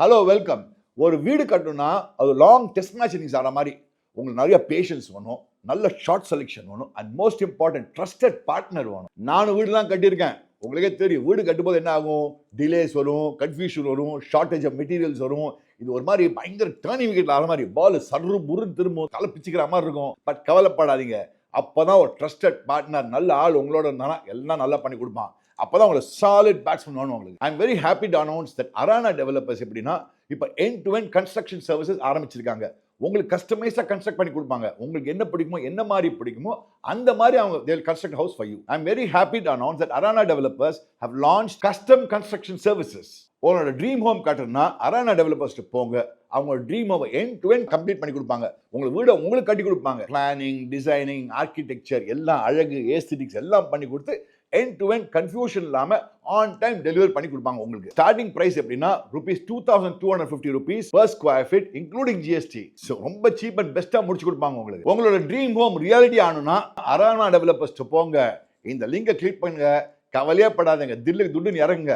Hello welcome. ஒரு வீடு கட்டணும்னா அது லாங் டெஸ்ட் மேட்ச் இன்னிங்ஸ் ஆடுற மாதிரி உங்களுக்கு நிறைய பேஷன்ஸ் வேணும், நல்ல ஷார்ட் செலெக்ஷன் வேணும் and most important trusted partner வேணும். நானும் வீடுலாம் கட்டியிருக்கேன். உங்களுக்கே தெரியும் வீடு கட்டும்போது என்ன ஆகும், டிலேஸ் வரும், கன்ஃபியூஷன் வரும், ஷார்ட்டேஜ் ஆஃப் மெட்டீரியல்ஸ் வரும். இது ஒரு மாதிரி பயங்கர டர்னிங் விக்கெட்ல ஆகிற மாதிரி பால் சர்ரு புருன்னு திரும்பும், தலை பிச்சுக்கிற மாதிரி இருக்கும். பட் கவலைப்படாதீங்க, அப்பதான் ஒரு ட்ரஸ்டட் பார்ட்னர் நல்ல ஆள் உங்களோட இருந்தானா எல்லாம் நல்லா பண்ணி கொடுப்பான். அப்பதான் உங்களுக்கு சாலிட் பேட்ஸ்மேன் வேணும் உங்களுக்கு. I am very happy to announce that Arana developers எப்படின்னா இப்போ end to end construction services ஆரம்பிச்சிருக்காங்க. உங்களுக்கு கஸ்டமைஸா கன்ஸ்ட்ரக்ட் பண்ணி கொடுப்பாங்க. உங்களுக்கு என்ன பிடிக்குமோ, என்ன மாதிரி பிடிக்குமோ அந்த மாதிரி அவங்க they will construct a house for you. I am very happy to announce that Arana developers have launched custom construction services. உங்களோட ட்ரீம் ஹோம் கட்டணும்னா அரானா டெவலப்பர்ஸ் போங்க. அவங்க dream home end to end complete பண்ணி கொடுப்பாங்க. உங்களுக்கு வீட உங்களுக்கு கட்டி கொடுப்பாங்க. பிளானிங், டிசைனிங், ஆர்கிடெக்சர் எல்லாம் அழகு, ஏஸ்தெட்டிக்ஸ் எல்லாம் பண்ணி கொடுத்து எண்ட் டு எண்ட் கன்ஃபியூஷன் இல்லாம ஆன் டைம் டெலிவரி பண்ணி கொடுப்பாங்க. உங்களுக்கு ஸ்டார்டிங் பிரைஸ் எப்படின்னா ₹2250 per square feet including GST. So ரொம்ப சீப் அண்ட் பெஸ்டா முடிச்சு கொடுப்பாங்க உங்களுக்கு. உங்களோட ட்ரீம் ஹோம் ரியாலிட்டி ஆகணும்னா அரானா டெவலப்பர்ஸ் போங்க. இந்த லிங்கை கிளிக் பண்ணுங்க. கவலையே படாதீங்க, தில்லுக்கு துட்டுன்னு இறங்குங்க.